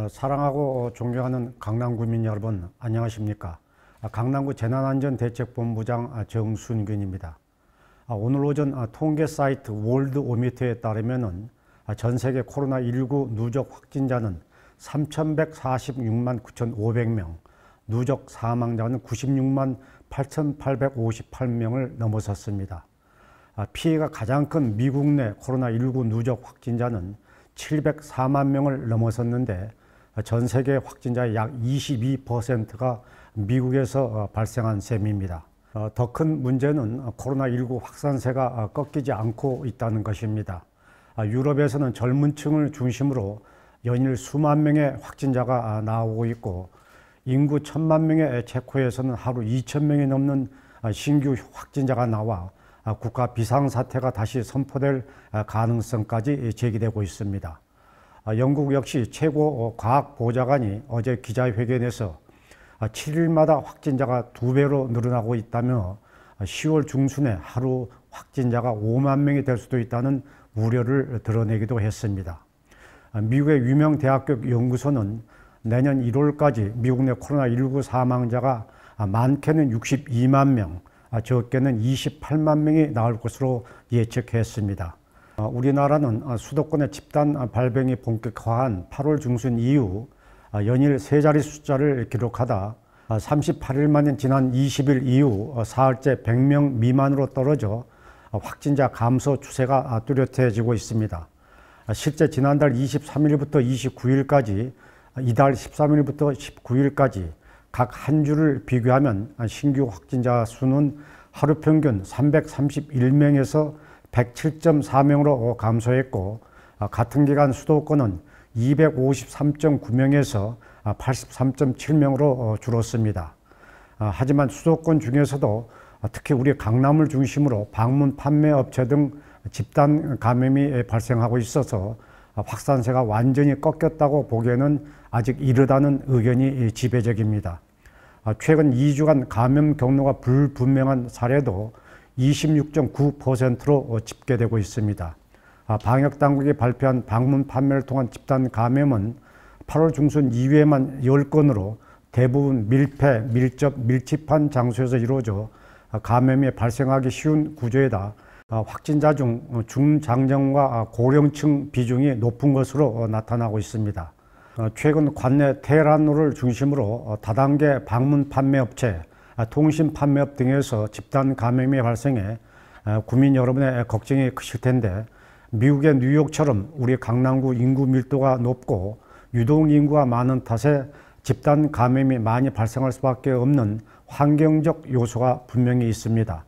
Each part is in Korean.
사랑하고 존경하는 강남구민 여러분, 안녕하십니까? 강남구 재난안전대책본부장 정순균입니다. 오늘 오전 통계 사이트 월드오미터에 따르면 전 세계 코로나19 누적 확진자는 3,146만 9,500명, 누적 사망자는 96만 8,858명을 넘어섰습니다. 피해가 가장 큰 미국 내 코로나19 누적 확진자는 704만 명을 넘어섰는데 전 세계 확진자의 약 22%가 미국에서 발생한 셈입니다. 더 큰 문제는 코로나19 확산세가 꺾이지 않고 있다는 것입니다. 유럽에서는 젊은 층을 중심으로 연일 수만 명의 확진자가 나오고 있고, 인구 1,000만 명의 체코에서는 하루 2,000명이 넘는 신규 확진자가 나와 국가 비상사태가 다시 선포될 가능성까지 제기되고 있습니다. 영국 역시 최고 과학보좌관이 어제 기자회견에서 7일마다 확진자가 2배로 늘어나고 있다며 10월 중순에 하루 확진자가 5만 명이 될 수도 있다는 우려를 드러내기도 했습니다. 미국의 유명 대학교 연구소는 내년 1월까지 미국 내 코로나19 사망자가 많게는 62만 명, 적게는 28만 명이 나올 것으로 예측했습니다. 우리나라는 수도권의 집단 발병이 본격화한 8월 중순 이후 연일 세 자리 숫자를 기록하다 38일 만인 지난 20일 이후 사흘째 100명 미만으로 떨어져 확진자 감소 추세가 뚜렷해지고 있습니다. 실제 지난달 23일부터 29일까지, 이달 13일부터 19일까지 각 한 주를 비교하면 신규 확진자 수는 하루 평균 331명에서 107.4명으로 감소했고, 같은 기간 수도권은 253.9명에서 83.7명으로 줄었습니다. 하지만 수도권 중에서도 특히 우리 강남을 중심으로 방문 판매 업체 등 집단 감염이 발생하고 있어서 확산세가 완전히 꺾였다고 보기에는 아직 이르다는 의견이 지배적입니다. 최근 2주간 감염 경로가 불분명한 사례도 26.9%로 집계되고 있습니다. 방역당국이 발표한 방문 판매를 통한 집단 감염은 8월 중순 이후에만 10건으로 대부분 밀폐, 밀접, 밀집한 장소에서 이루어져 감염이 발생하기 쉬운 구조에다 확진자 중 중장년과 고령층 비중이 높은 것으로 나타나고 있습니다. 최근 관내 테헤란로를 중심으로 다단계 방문 판매업체, 통신 판매업 등에서 집단 감염이 발생해 국민 여러분의 걱정이 크실 텐데, 미국의 뉴욕처럼 우리 강남구 인구 밀도가 높고 유동 인구가 많은 탓에 집단 감염이 많이 발생할 수밖에 없는 환경적 요소가 분명히 있습니다.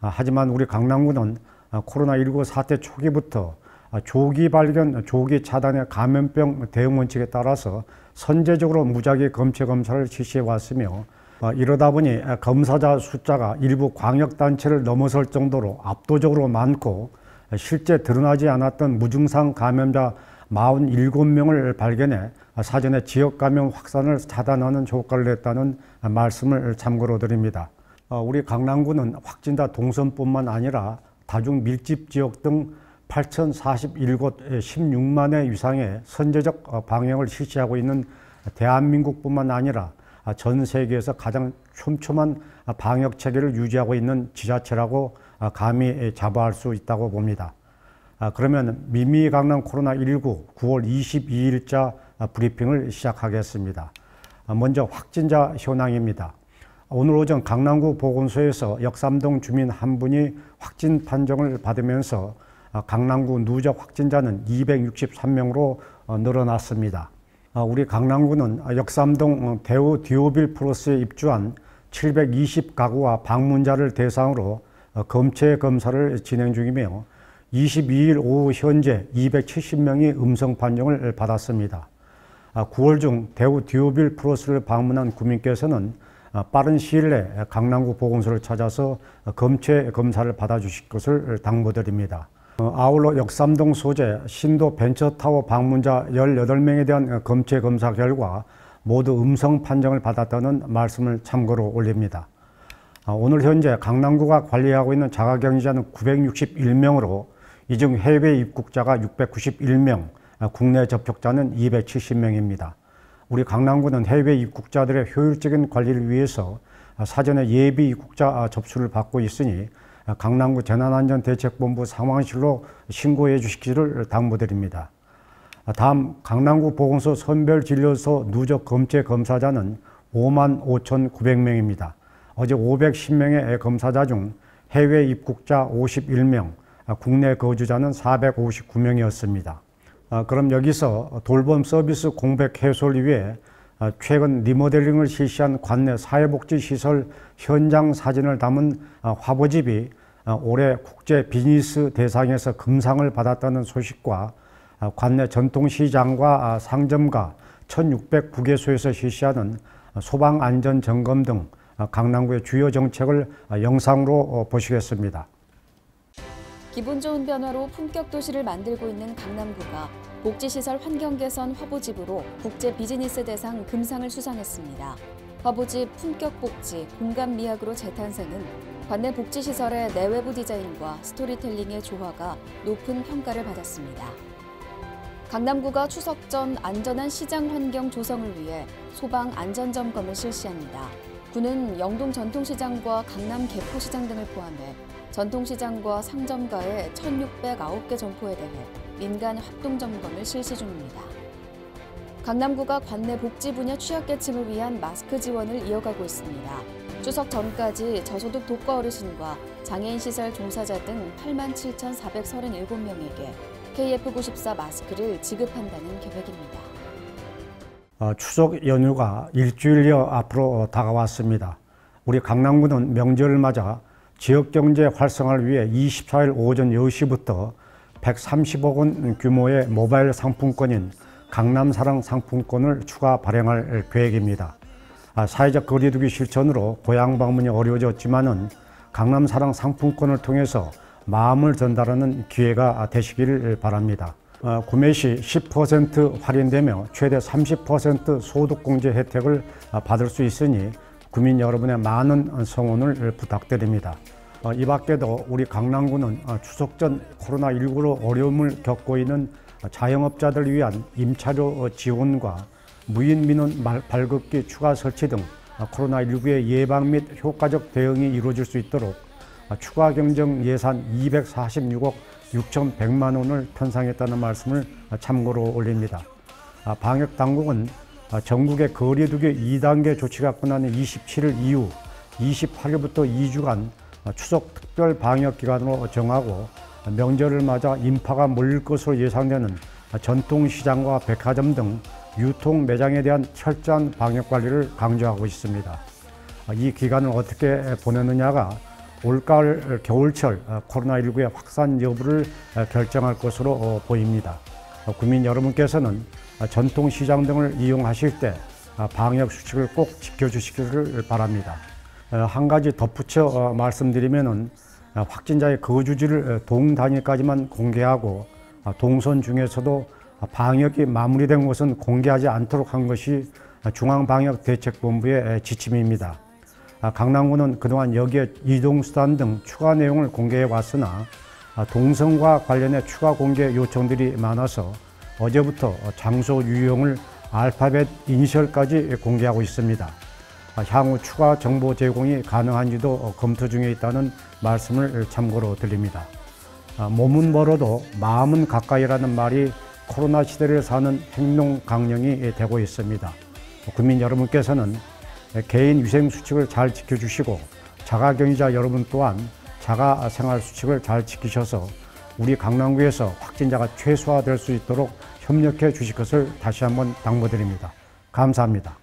하지만 우리 강남구는 코로나19 사태 초기부터 조기 발견, 조기 차단의 감염병 대응 원칙에 따라서 선제적으로 무작위 검체 검사를 실시해 왔으며, 이러다 보니 검사자 숫자가 일부 광역단체를 넘어설 정도로 압도적으로 많고, 실제 드러나지 않았던 무증상 감염자 47명을 발견해 사전에 지역 감염 확산을 차단하는 효과를 냈다는 말씀을 참고로 드립니다. 우리 강남구는 확진자 동선뿐만 아니라 다중 밀집 지역 등 8,041곳 16만 회 이상의 선제적 방역을 실시하고 있는 대한민국뿐만 아니라 전 세계에서 가장 촘촘한 방역 체계를 유지하고 있는 지자체라고 감히 자부할 수 있다고 봅니다. 그러면 미미 강남 코로나19 9월 22일자 브리핑을 시작하겠습니다. 먼저 확진자 현황입니다. 오늘 오전 강남구 보건소에서 역삼동 주민 한 분이 확진 판정을 받으면서 강남구 누적 확진자는 263명으로 늘어났습니다. 우리 강남구는 역삼동 대우 디오빌 플러스에 입주한 720가구와 방문자를 대상으로 검체 검사를 진행 중이며 22일 오후 현재 270명이 음성 판정을 받았습니다. 9월 중 대우 디오빌 플러스를 방문한 구민께서는 빠른 시일 내 강남구 보건소를 찾아서 검체 검사를 받아주실 것을 당부드립니다. 아울러 역삼동 소재 신도 벤처타워 방문자 18명에 대한 검체 검사 결과 모두 음성 판정을 받았다는 말씀을 참고로 올립니다. 오늘 현재 강남구가 관리하고 있는 자가격리자는 961명으로 이 중 해외 입국자가 691명, 국내 접촉자는 270명입니다. 우리 강남구는 해외 입국자들의 효율적인 관리를 위해서 사전에 예비 입국자 접수를 받고 있으니 강남구 재난안전대책본부 상황실로 신고해 주시기를 당부드립니다. 다음 강남구 보건소 선별진료소 누적 검체 검사자는 55,900명입니다. 어제 510명의 검사자 중 해외 입국자 51명, 국내 거주자는 459명이었습니다. 그럼 여기서 돌봄 서비스 공백 해소를 위해 최근 리모델링을 실시한 관내 사회복지시설 현장 사진을 담은 화보집이 올해 국제 비즈니스 대상에서 금상을 받았다는 소식과 관내 전통시장과 상점가 1,609개소에서 실시하는 소방안전점검 등 강남구의 주요 정책을 영상으로 보시겠습니다. 기분 좋은 변화로 품격 도시를 만들고 있는 강남구가 복지시설 환경 개선 화보집으로 국제 비즈니스 대상 금상을 수상했습니다. 화보집 품격 복지 공간 미학으로 재탄생은 관내 복지시설의 내외부 디자인과 스토리텔링의 조화가 높은 평가를 받았습니다. 강남구가 추석 전 안전한 시장 환경 조성을 위해 소방 안전점검을 실시합니다. 구는 영동 전통시장과 강남 개포시장 등을 포함해 전통시장과 상점가의 1,609개 점포에 대해 민간 합동점검을 실시 중입니다. 강남구가 관내 복지 분야 취약계층을 위한 마스크 지원을 이어가고 있습니다. 추석 전까지 저소득 독거 어르신과 장애인시설 종사자 등 87,437명에게 KF94 마스크를 지급한다는 계획입니다. 추석 연휴가 일주일여 앞으로 다가왔습니다. 우리 강남구는 명절을 맞아 지역경제 활성화를 위해 24일 오전 10시부터 130억 원 규모의 모바일 상품권인 강남사랑 상품권을 추가 발행할 계획입니다. 사회적 거리두기 실천으로 고향 방문이 어려워졌지만은 강남사랑 상품권을 통해서 마음을 전달하는 기회가 되시기를 바랍니다. 구매 시 10% 할인되며 최대 30% 소득공제 혜택을 받을 수 있으니 구민 여러분의 많은 성원을 부탁드립니다. 이 밖에도 우리 강남구는 추석 전 코로나19로 어려움을 겪고 있는 자영업자들을 위한 임차료 지원과 무인 민원 발급기 추가 설치 등 코로나19의 예방 및 효과적 대응이 이루어질 수 있도록 추가 경정 예산 246억 6,100만 원을 편성했다는 말씀을 참고로 올립니다. 방역 당국은 전국의 거리두기 2단계 조치가 끝나는 27일 이후 28일부터 2주간 추석 특별 방역 기간으로 정하고 명절을 맞아 인파가 몰릴 것으로 예상되는 전통시장과 백화점 등 유통 매장에 대한 철저한 방역 관리를 강조하고 있습니다. 이 기간을 어떻게 보내느냐가 올가을 겨울철 코로나19의 확산 여부를 결정할 것으로 보입니다. 국민 여러분께서는 전통시장 등을 이용하실 때 방역 수칙을 꼭 지켜주시기를 바랍니다. 한 가지 덧붙여 말씀드리면은 확진자의 거주지를 동 단위까지만 공개하고 동선 중에서도 방역이 마무리된 곳은 공개하지 않도록 한 것이 중앙방역대책본부의 지침입니다. 강남구는 그동안 여기에 이동수단 등 추가 내용을 공개해 왔으나 동선과 관련해 추가 공개 요청들이 많아서 어제부터 장소 유형을 알파벳 이니셜까지 공개하고 있습니다. 향후 추가 정보 제공이 가능한지도 검토 중에 있다는 말씀을 참고로 드립니다. 몸은 멀어도 마음은 가까이라는 말이 코로나 시대를 사는 행동 강령이 되고 있습니다. 국민 여러분께서는 개인 위생 수칙을 잘 지켜주시고 자가격리자 여러분 또한 자가 생활 수칙을 잘 지키셔서 우리 강남구에서 확진자가 최소화될 수 있도록 협력해 주실 것을 다시 한번 당부드립니다. 감사합니다.